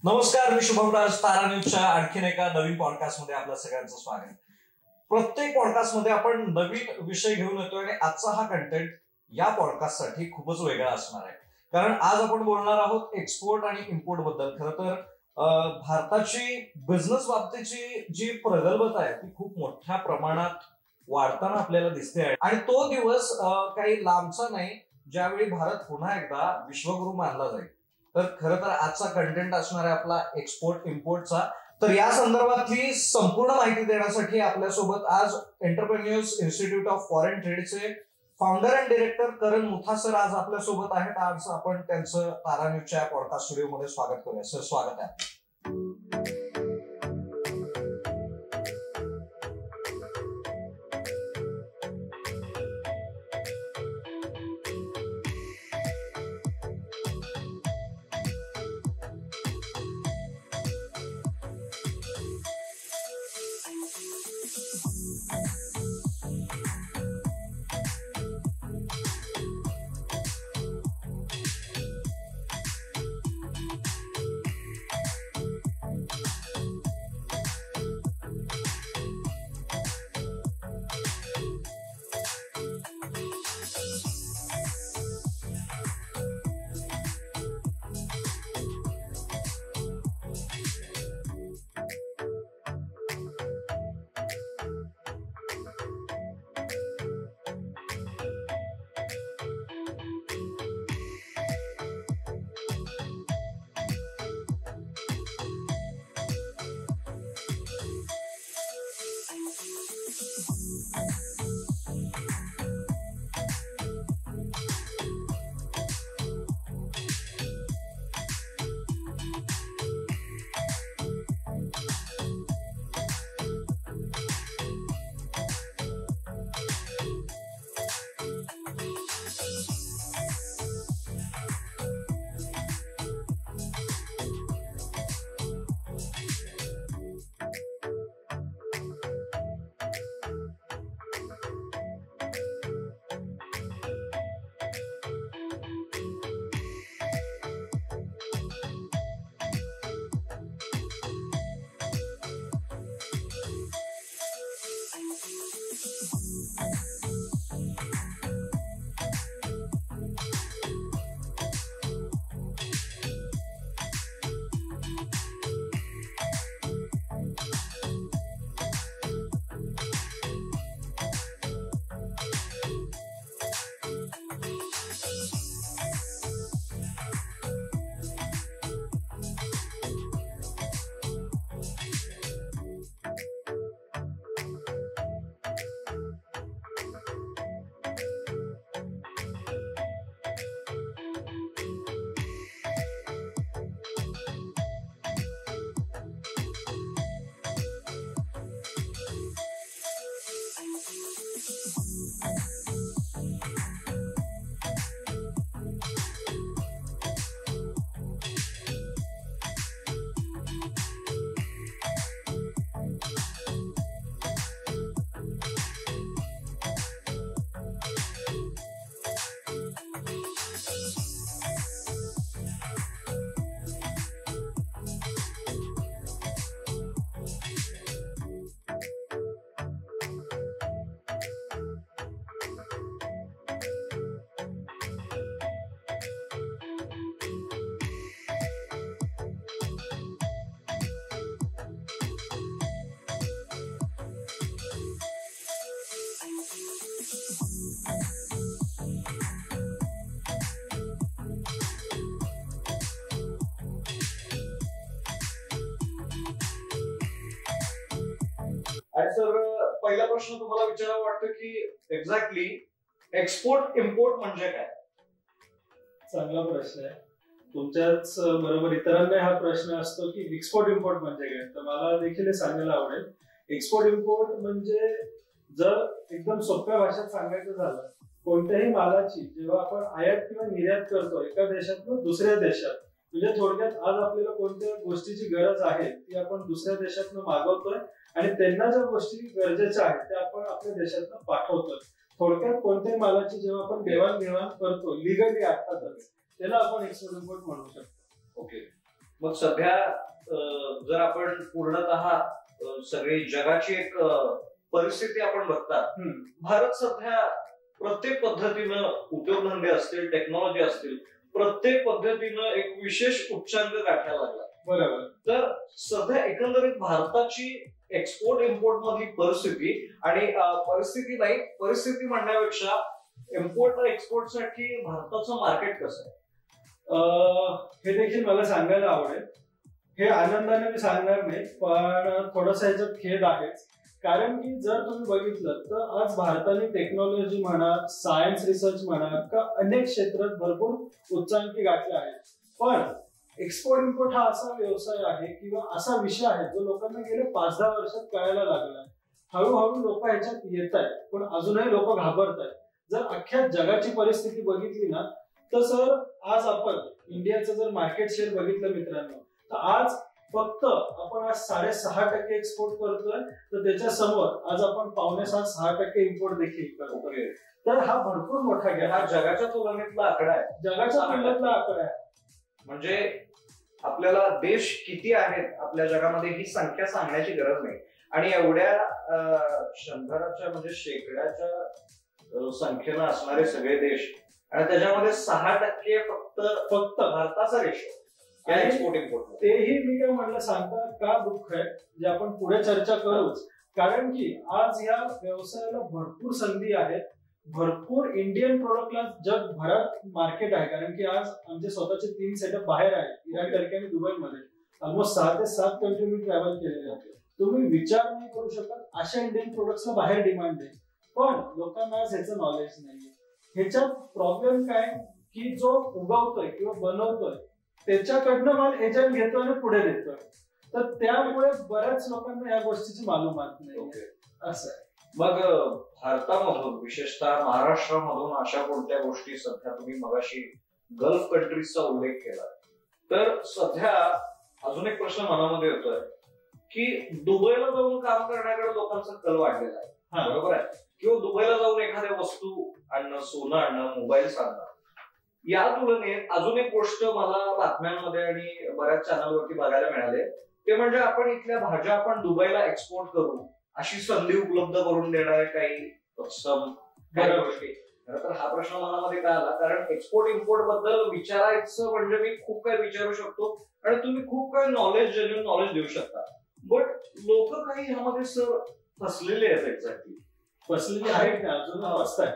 नमस्कार, मी शुभमराज. तारा न्यूजच्या आणखीन एका नवीन पॉडकास्टमध्ये आपल्या सगळ्यांचं स्वागत. प्रत्येक पॉडकास्टमध्ये आपण नवीन विषय घेऊन येतो आणि आजचा हा कंटेंट या पॉडकास्टसाठी खूपच वेगळा असणार आहे. कारण आज आपण बोलणार आहोत एक्सपोर्ट आणि इम्पोर्ट बद्दल. खरं तर भारताची बिझनेस बाबतीची जी प्रगल्भता आहे ती खूप मोठ्या प्रमाणात वाढताना आपल्याला दिसते आहे. आणि तो दिवस काही लांबचा नाही ज्यावेळी भारत पुन्हा एकदा विश्वगुरू मानला जाईल. तर खरं तर आजचा कंटेंट असणार आहे आपला एक्सपोर्ट इम्पोर्टचा. तर या संदर्भातली संपूर्ण माहिती देण्यासाठी आपल्यासोबत आज एंटरप्रेन्योर्स इन्स्टिट्यूट ऑफ फॉरेन ट्रेडचे founder and director Karan Mutha sir आज आपल्यासोबत आहेत. आज आपण त्यांचं तारा न्यूजच्या पॉडकास्ट स्टुडिओमध्ये स्वागत करूया. सर, स्वागत आहे. आणि सर, पहिला प्रश्न तुम्हाला विचारावा वाटतं की एक्झॅक्टली एक्सपोर्ट इम्पोर्ट म्हणजे काय? चांगला प्रश्न आहे. तुमच्याच बरोबर इतरांना हा प्रश्न असतो की एक्सपोर्ट इम्पोर्ट म्हणजे काय. तर मला देखील हे सांगायला आवडेल. एक्सपोर्ट इम्पोर्ट म्हणजे जर एकदम सोप्या भाषेत सांगायचं झालं, कोणत्याही मालाची जेव्हा आपण आयात किंवा निर्यात करतो एका देशातून दुसऱ्या देशात, म्हणजे थोडक्यात आज आपल्याला कोणत्या गोष्टीची गरज आहे ती आपण दुसऱ्या देशातून मागवतोय आणि त्यांना ज्या गोष्टी गरजेच्या आहेत त्या आपण आपल्या देशातून पाठवतोय. थोडक्यात कोणत्याही मालाची जेव्हा आपण देवाणघेवाण करतो लिगली अर्थात त्याला आपण एक्सपोर्ट इम्पोर्ट म्हणू शकतो. ओके. मग सध्या जर आपण पूर्णतः सगळी जगाची एक परिस्थिती आपण बघतात, भारत सध्या प्रत्येक पद्धतीनं उद्योगधंदे असतील, टेक्नॉलॉजी असतील, प्रत्येक पद्धतीनं एक विशेष उच्चांक गाठायला लागला. बरोबर. तर सध्या एकंदरीत भारताची एक्सपोर्ट इम्पोर्ट मधली परिस्थिती आणि परिस्थिती म्हणण्यापेक्षा इम्पोर्ट आणि एक्सपोर्ट साठी भारताचं मार्केट कसं आहे हे देखील मला सांगायला आवडेल. हे आनंदाने मी सांगणार नाही, पण थोडासा ह्याच्यात खेद आहेच. कारण की जर तुम्ही बघितलं तर आज भारताने टेक्नॉलॉजी म्हणा, सायन्स रिसर्च म्हणा, का अनेक क्षेत्रात भरपूर उच्चांकी गाठले आहेत. पण एक्सपोर्ट इम्पोर्ट हा असा व्यवसाय आहे किंवा असा विषय आहे जो लोकांना गेले 5-10 वर्षात कळायला लागला. हळूहळू लोक ह्याच्यात येत आहेत, पण अजूनही लोक घाबरत आहेत. जर अख्ख्या जगाची परिस्थिती बघितली ना तर सर आज आपण इंडियाचं जर मार्केट शेअर बघितलं मित्रांनो, तर आज फक्त आपण आज 6.5% एक्सपोर्ट करतोय, तर त्याच्या समोर आज आपण 5.5-6% इम्पोर्ट देखील करतोय. तर हा भरपूर मोठा गॅप, हा जगाच्या तुलनेतला आकडा आहे. जगाच्या तुलनेतला आकडा आहे. म्हणजे आपल्याला देश किती आहेत आपल्या जगामध्ये ही संख्या सांगण्याची गरज नाही. आणि एवढ्या शंभराच्या म्हणजे शेकड्याच्या संख्येनं असणारे सगळे देश आणि त्याच्यामध्ये 6% फक्त भारताचा रेशो एक्सपोर्ट इम्पोर्ट. तेही मी काय म्हटलं सांगता का दुःख आहे, जे आपण पुढे चर्चा करूच. कारण की आज या व्यवसायाला भरपूर संधी आहेत, भरपूर इंडियन प्रोडक्टला जगभरात मार्केट आहे. कारण की आज आमचे स्वतःचे 3 सेटअप बाहेर आहेत, इराण, टर्की आणि दुबईमध्ये. ऑलमोस्ट 6 ते 7 कंट्री मी ट्रॅव्हल केलेले आहे. तुम्ही विचार नाही करू शकत अशा इंडियन प्रोडक्ट्सला बाहेर डिमांड आहे, पण लोकांना आज ह्याचं नॉलेज नाहीये. ह्याच्यात प्रॉब्लेम काय की जो उगवतोय किंवा बनवतोय त्याच्याकडनं माल एजंट घेतोय आणि पुढे देतोय. तर त्यामुळे बऱ्याच लोकांना या गोष्टीची मालूमात नाही. असं आहे. मग भारतामधून विशेषतः महाराष्ट्रामधून अशा कोणत्या गोष्टी सध्या तुम्ही मगाशी गल्फ कंट्रीजचा उल्लेख केला, तर सध्या अजून एक प्रश्न मनामध्ये येतोय की दुबईला जाऊन काम करण्याकडे लोकांचा कल वाढलेला आहे. बरोबर आहे. किंवा दुबईला जाऊन एखाद्या वस्तू आणणं, सोनं आणणं, मोबाईल आणणं. या तुलनेत अजून एक गोष्ट मला बातम्यांमध्ये आणि बऱ्याच चॅनलवरती बघायला मिळाले, ते म्हणजे आपण इथल्या भाज्या आपण दुबईला एक्सपोर्ट करू अशी संधी उपलब्ध करून देणारे काही गोष्टी. तर हा प्रश्न मनामध्ये काय आला, कारण एक्सपोर्ट इम्पोर्ट बद्दल विचारायचं म्हणजे मी खूप काही विचारू शकतो आणि तुम्ही खूप काही जेन्युइन नॉलेज देऊ शकता, बट लोक काही ह्यामध्ये सर फसलेले आहेत. एक्झॅक्टली फसलेले आहेत ना, अजून फसतायत.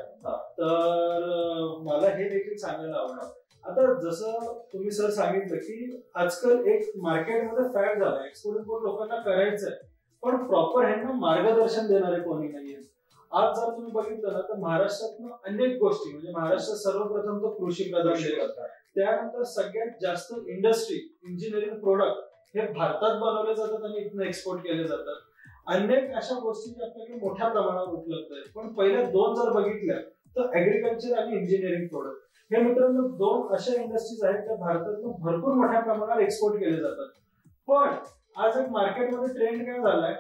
तर मला हे देखील सांगायला आवडणार. आता जसं तुम्ही सर सांगितलं की आजकाल एक मार्केटमध्ये फॅक्ट झाला, एक्सपोर्ट इम्पोर्ट लोकांना करायचं आहे, पण प्रॉपर ह्यांना मार्गदर्शन देणारे कोणी नाहीये. आज जर तुम्ही बघितलं ना तर महाराष्ट्रातनं अनेक गोष्टी, म्हणजे महाराष्ट्रात सर्वप्रथम तर कृषी प्रधान करतात, त्यानंतर सगळ्यात जास्त इंडस्ट्री, इंजिनिअरिंग प्रोडक्ट हे भारतात बनवले जातात आणि इथनं एक्सपोर्ट केले जातात. अनेक अशा गोष्टी आपल्याकडे मोठ्या प्रमाणावर उपलब्ध आहेत. पण पहिल्या 2 जर बघितल्या तर ऍग्रिकल्चर आणि इंजिनिअरिंग प्रोडक्ट हे मित्रांनो 2 अशा इंडस्ट्रीज आहेत त्या भारतातून भरपूर मोठ्या प्रमाणावर एक्सपोर्ट केले जातात. पण आज एक मार्केटमध्ये ट्रेंड काय झालाय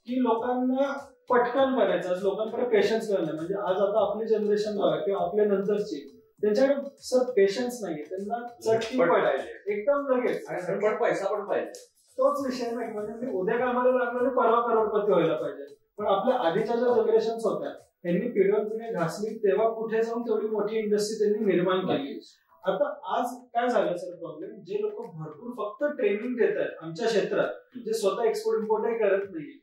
की लोकांना पटकन करायचं, आज लोकांकडे पेशन्स नाही. म्हणजे आज आता आपली जनरेशन किंवा आपल्या नंतरची त्यांच्याकडे सर पेशन्स नाहीये, त्यांना चटकी पाहिजे एकदम लगेच आणि पैसा पण पाहिजे. तोच विषय नाही, म्हणजे मी उद्या कामाला लागलो परवा करोडपती व्हायला पाहिजे. पण आपल्या आधीच्या ज्या जनरेशन्स होत्या त्यांनी पिढ्यानपिढ्या घासली, तेव्हा कुठे जाऊन तेवढी मोठी इंडस्ट्री त्यांनी निर्माण केली. आता आज काय झालं सर प्रॉब्लेम, जे लोक भरपूर फक्त ट्रेनिंग देत आहेत आमच्या क्षेत्रात, जे स्वतः एक्सपोर्ट इम्पोर्टही करत नाहीये.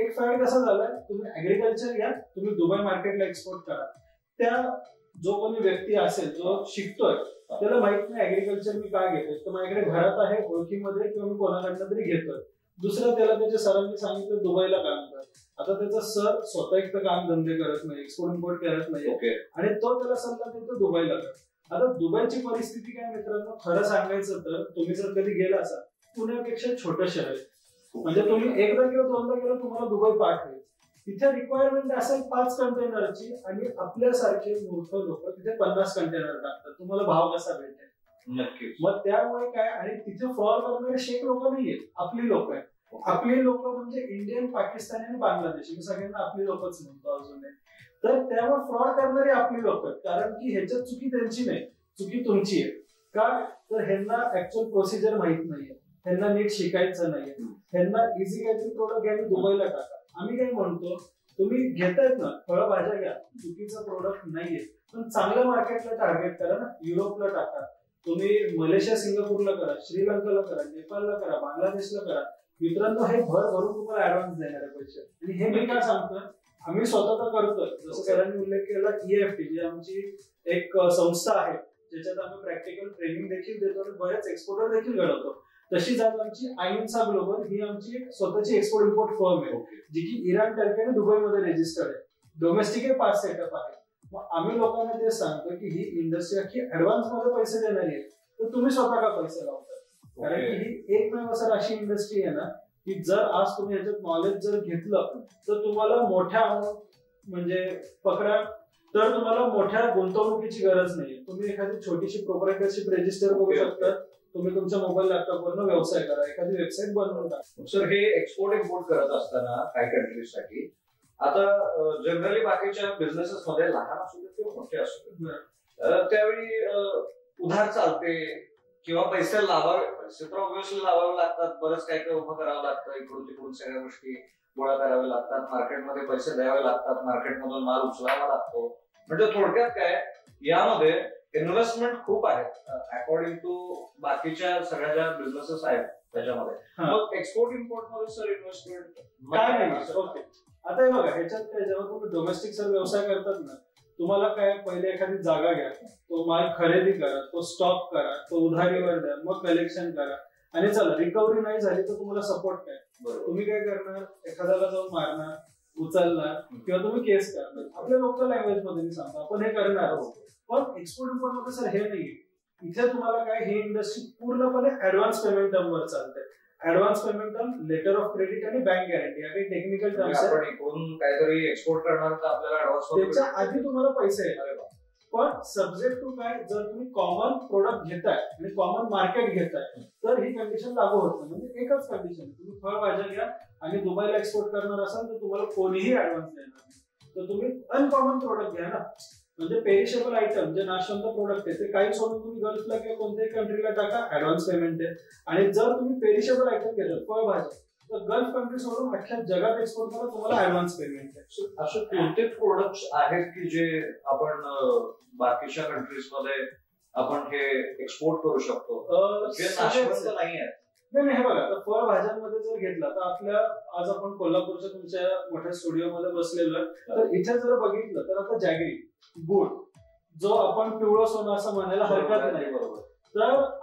एक फॅक्ट कसा झालाय, तुम्ही ऍग्रिकल्चर घ्या, तुम्ही दुबई मार्केटला एक्सपोर्ट करा. त्या जो कोणी व्यक्ती असेल जो शिकतोय त्याला माहित नाही ऍग्रिकल्चर मी काय घेतोय, तर माझ्याकडे घरात आहे ओळखीमध्ये किंवा मी कोणाकडनं तरी घेतोय. दुसरं त्याला त्याच्या सरांनी सांगितलं दुबईला काम कर. आता त्याचा सर स्वतः एक तर काम धंदे करत नाही, एक्सपोर्ट इम्पोर्ट करत नाही, आणि तो त्याला सल्ला देतो दुबईला कर. आता दुबईची परिस्थिती काय मित्रांनो, खरं सांगायचं तर तुम्ही जर कधी गेला असाल, पुण्यापेक्षा छोटं शहर आहे. म्हणजे तुम्ही एकदा किंवा 2दा गेला तुम्हाला दुबई पाठ होईल. तिथे रिक्वायरमेंट असेल 5 कंटेनरची आणि आपल्यासारखे मूर्ख लोक तिथे 50 कंटेनर टाकतात. तुम्हाला भाव कसा भेटेल? नक्कीच. मग त्यामुळे काय, आणि तिथे फ्रॉड करणारे शेख लोक नाहीये, आपली लोक आहेत. आपली लोक म्हणजे इंडियन, पाकिस्तानी आणि बांगलादेशी, मी सगळ्यांना आपली लोकच म्हणतो अजून. तर त्यामुळे फ्रॉड करणारी आपली लोक आहेत, कारण की ह्याच्यात चुकी त्यांची नाही, चुकी तुमची आहे. का तर ह्यांना ऍक्च्युअल प्रोसिजर माहित नाहीये. त्यांना नीट शिकायचं नाहीये, त्यांना इझी काहीतरी प्रोडक्ट घ्या, दुबईला टाका. आम्ही काय म्हणतो, तुम्ही घेतायत ना फळभाज्या घ्या, चुकीचं प्रोडक्ट नाहीये, पण चांगल्या मार्केटला टार्गेट करा ना. युरोपला टाका, तुम्ही मलेशिया सिंगापूरला करा, श्रीलंकाला करा, नेपाळला करा, बांगलादेशला करा. मित्रांनो, हे भर भरून तुम्हाला ऍडव्हान्स देणार आहे पैसे. आणि हे मी काय सांगतोय, आम्ही स्वतः करतोय. जसं सरांनी उल्लेख केला, EFT जी आमची एक संस्था आहे, ज्याच्यात आम्ही प्रॅक्टिकल ट्रेनिंग देखील देतो आणि बरेच एक्सपोर्टर देखील घडवतो. तशीच आज आमची आयन्सा ग्लोबल ही आमची स्वतःची एक्सपोर्ट इम्पोर्ट फर्म आहे, जी की इराण, टर्की आणि दुबईमध्ये रजिस्टर्ड आहे. डोमेस्टिक हे 5 सेटअप आहे. मग आम्ही लोकांना ते सांगतो की ही इंडस्ट्री अख्खी ऍडव्हान्स मध्ये पैसे देणारी आहे, तर तुम्ही स्वतः का पैसे लावता? कारण की ही एकमेव सर अशी इंडस्ट्री आहे ना की जर आज तुम्ही याच्यात नॉलेज जर घेतलं तर तुम्हाला मोठ्या म्हणजे पकडा तर तुम्हाला मोठ्या गुंतवणुकीची गरज नाही. तुम्ही एखादी छोटीशी प्रोप्रायटरशिप रजिस्टर करू शकता, तुम्ही तुमच्या मोबाईल लॅपटॉपवरून व्यवसाय करा, एखादी वेबसाईट बनवून टाका. सर, हे एक्सपोर्ट इम्पोर्ट करत असताना काही कंट्रीजसाठी आता जनरली बाकीच्या बिझनेसेस मध्ये लहान असू देत किंवा मोठे असू देत, त्यावेळी उधार चालते किंवा पैसे लावावे, पैसे तर ऑब्व्हियसली लावावे लागतात, बरंच काही काही उभं करावं लागतं, इकडून तिकडून सगळ्या गोष्टी गोळा कराव्या लागतात, मार्केटमध्ये पैसे द्यावे लागतात, मार्केटमधून माल उचलावा लागतो. म्हणजे थोडक्यात काय, यामध्ये इन्व्हेस्टमेंट खूप आहे अकॉर्डिंग टू बाकीच्या सगळ्या ज्या बिझनेसेस आहेत त्याच्यामध्ये. मग एक्सपोर्ट इम्पोर्ट मध्ये सर इन्व्हेस्टमेंट काय नाही. ओके, आता हे बघा, ह्याच्यात काय, जेव्हा तुम्ही डोमेस्टिक सर व्यवसाय करतात ना, तुम्हाला काय, पहिले एखादी जागा घ्या, तो माल खरेदी करा, तो स्टॉक करा, तो उधारीवर द्या, मग कलेक्शन करा, आणि चला रिकव्हरी नाही झाली तर तुम्हाला सपोर्ट काय, तुम्ही काय करणार, एखाद्याला जाऊन मारणार, उचलणार, किंवा तुम्ही केस करणार. आपल्या लोकल लँग्वेज मध्ये मी सांगतो, आपण हे करणार आहोत. पण एक्सपोर्ट इम्पोर्ट मध्ये सर हे नाही. इथे तुम्हाला काय, ही इंडस्ट्री पूर्णपणे ऍडव्हान्स पेमेंट टर्मवर चालते. Advance payment term, letter of credit आणि बँक गॅरंटी, या काही टेक्निकल टर्म्स आहेत. आपण इकडून काहीतरी एक्सपोर्ट करणार तर आपल्याला ऍडव्हान्स, त्याच्या आधी तुम्हाला पैसे येणार. पण सब्जेक्ट टू काय, जर तुम्ही कॉमन प्रोडक्ट घेताय आणि कॉमन मार्केट घेताय तर ही कंडिशन लागू होत नाही. म्हणजे एकच कंडिशन, तुम्ही फळभाज्या घ्या आणि दुबईला एक्सपोर्ट करणार असाल तर तुम्हाला कोणीही ऍडव्हान्स देणार नाही. तर तुम्ही अनकॉमन प्रोडक्ट घ्या ना, म्हणजे पेरिशेबल आयटम जे नाशवंत प्रोडक्ट आहे ते काही सोडून तुम्ही गल्फला किंवा कोणत्याही कंट्रीला टाका, ऍडव्हान्स पेमेंट आहे. आणि जर तुम्ही पेरिशेबल आयटम घेतलं, फळभाज्या, तर गल्फ कंट्री सोडून अख्ख्या जगात एक्सपोर्ट करा, तुम्हाला ऍडव्हान्स पेमेंट आहे. असे कोणते प्रोडक्ट्स आहेत की जे आपण बाकीच्या कंट्रीज मध्ये आपण हे एक्सपोर्ट करू शकतो, जे नाशवंत नाही आहेत? नाही, हे बघा, फळभाज्यांमध्ये जर घेतला तर आपल्या आज आपण कोल्हापूरच्या तुमच्या मोठ्या स्टुडिओमध्ये बसलेलो, तर इथे जर बघितलं तर आता जॅगरी गुळ, जो आपण पिवळं सोनं असं म्हणायला हरकत नाही. बरोबर. तर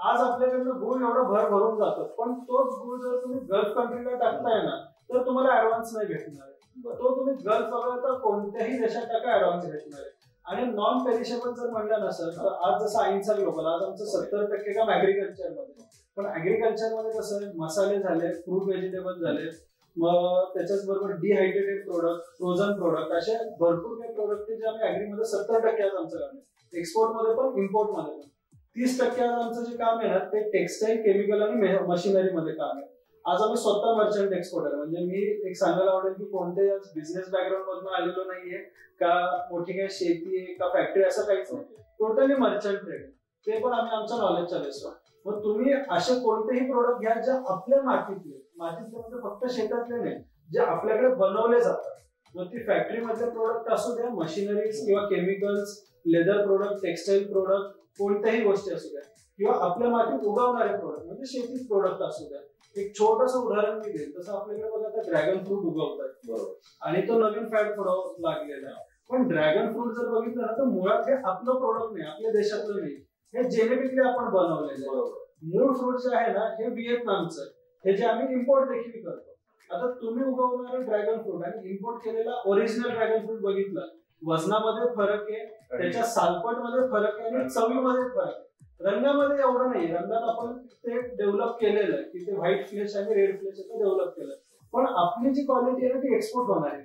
आज आपल्याकडनं गुळ एवढं भर भरून जातो, पण तोच गुळ जर तुम्ही गल्फ कंट्रीला टाकताय ना तर तुम्हाला ऍडव्हान्स नाही भेटणार. तो तुम्ही गल्फ वगैरे कोणत्याही देशात टाका, ऍडव्हान्स भेटणार आहे. आणि नॉन पेरिशेबल जर म्हणलं ना सर, तर आज जसं आयन्सा ग्लोबल, आज आमचं 70% काम ऍग्रिकल्चर मध्ये. पण ऍग्रिकल्चर मध्ये कसं, मसाले झाले, फ्रूट व्हेजिटेबल झाले, मग त्याच्याच बरोबर डिहायड्रेटेड प्रोडक्ट, फ्रोझन प्रोडक्ट, असे भरपूर काही प्रोडक्ट जे आम्ही ऍग्रीमध्ये 70% आज आमचं काम आहे. एक्सपोर्ट मध्ये पण, इम्पोर्ट मध्ये पण. 30% आज आमचं जे काम आहे ना ते टेक्सटाईल, केमिकल आणि मशिनरी मध्ये काम आहे. आज आम्ही स्वतः मर्चंट एक्सपोर्टर. म्हणजे मी एक सांगायला आवडेल की कोणत्याही बिझनेस बॅकग्राऊंड मधून आलेलो नाहीये, का मोठी काही शेती आहे का फॅक्टरी, असं काहीच नाही. टोटली मर्चंट ट्रेड, ते पण आम्ही आमच्या नॉलेजच्या बेसवर. मग तुम्ही असे कोणतेही प्रोडक्ट घ्या जे आपल्या मातीतले म्हणजे फक्त शेतातले नाही, जे आपल्याकडे बनवले जातात. मग ती फॅक्टरी मधले प्रोडक्ट असू द्या, मशिनरीज किंवा chemicals, leather product, textile product, कोणत्याही गोष्टी असू द्या, किंवा आपल्या मातीत उगवणारे प्रोडक्ट म्हणजे शेतीच प्रोडक्ट असू द्या. एक छोटंसं उदाहरण मी देईल. तसं आपल्याकडे बघा आता ड्रॅगन फ्रूट उगवतात, बरोबर, आणि तो नवीन फॅड फळावर लागलेला आहे. पण ड्रॅगन फ्रूट जर बघितलं ना तर मुळात हे आपलं प्रोडक्ट नाही, आपल्या देशातलं नाही, हे जेनेटिकली आपण बनवलेलं आहे. मूळ फ्रूट जे आहे ना हे व्हिएतनामचं आहे, हे जे आम्ही इम्पोर्ट देखील करतो. आता तुम्ही उगवणारं ड्रॅगन फ्रूट आणि इम्पोर्ट केलेला ओरिजिनल ड्रॅगन फ्रूट बघितलं, वजनामध्ये फरक आहे, त्याच्या सालपटमध्ये फरक आहे आणि चवीमध्ये फरक आहे. रंगामध्ये एवढं नाही, रंगात आपण ते डेव्हलप केलेलं आहे की ते व्हाईट फ्लेश आणि रेड फ्लेश असं डेव्हलप केलं. पण आपली जी क्वालिटी आहे ती एक्सपोर्ट होणार आहे.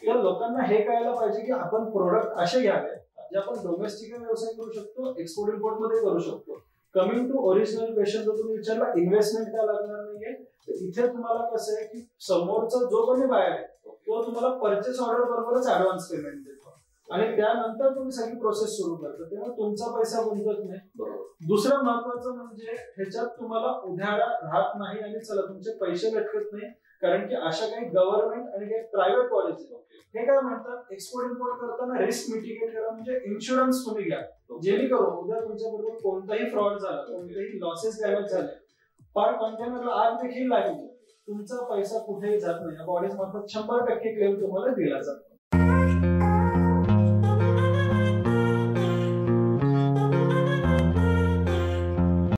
तर लोकांना हे कळायला पाहिजे की आपण प्रोडक्ट असे घ्यावे जे आपण डोमेस्टिक व्यवसाय करू शकतो, एक्सपोर्ट इम्पोर्ट मध्ये करू शकतो. कमिंग टू ओरिजिनल क्वेश्चन, जर तुम्ही विचारला इन्व्हेस्टमेंट काय लागणार नाहीये, तर इथे तुम्हाला कसं आहे की समोरचा जो कोणी बायर आहे तो तुम्हाला परचेस ऑर्डर बरोबरच ऍडव्हान्स पेमेंट देतो. आणि त्यानंतर तुम्ही सगळी प्रोसेस सुरू करता, तेव्हा तुमचा पैसा गुंतत नाही. बरोबर. दुसरं महत्वाचं म्हणजे ह्याच्यात तुम्हाला उधारा राहत नाही आणि चला तुमचे पैसे लटकत नाही, कारण की अशा काही गव्हर्नमेंट आणि काही प्रायव्हेट पॉलिसी हे काय म्हणतात, एक्सपोर्ट इम्पोर्ट करताना रिस्क मिटिगेट करा, म्हणजे इन्शुरन्स तुम्ही घ्या, जेणेकरून उद्या तुमच्या बरोबर कोणताही फ्रॉड झाला, कोणतेही लॉसेस डॅमेज झाले, पर कंटेनरला आग देखील लागली, तुमचा पैसा कुठेही जात नाही. या बॉडीज मार्फत 100% क्लेम तुम्हाला दिला जातो.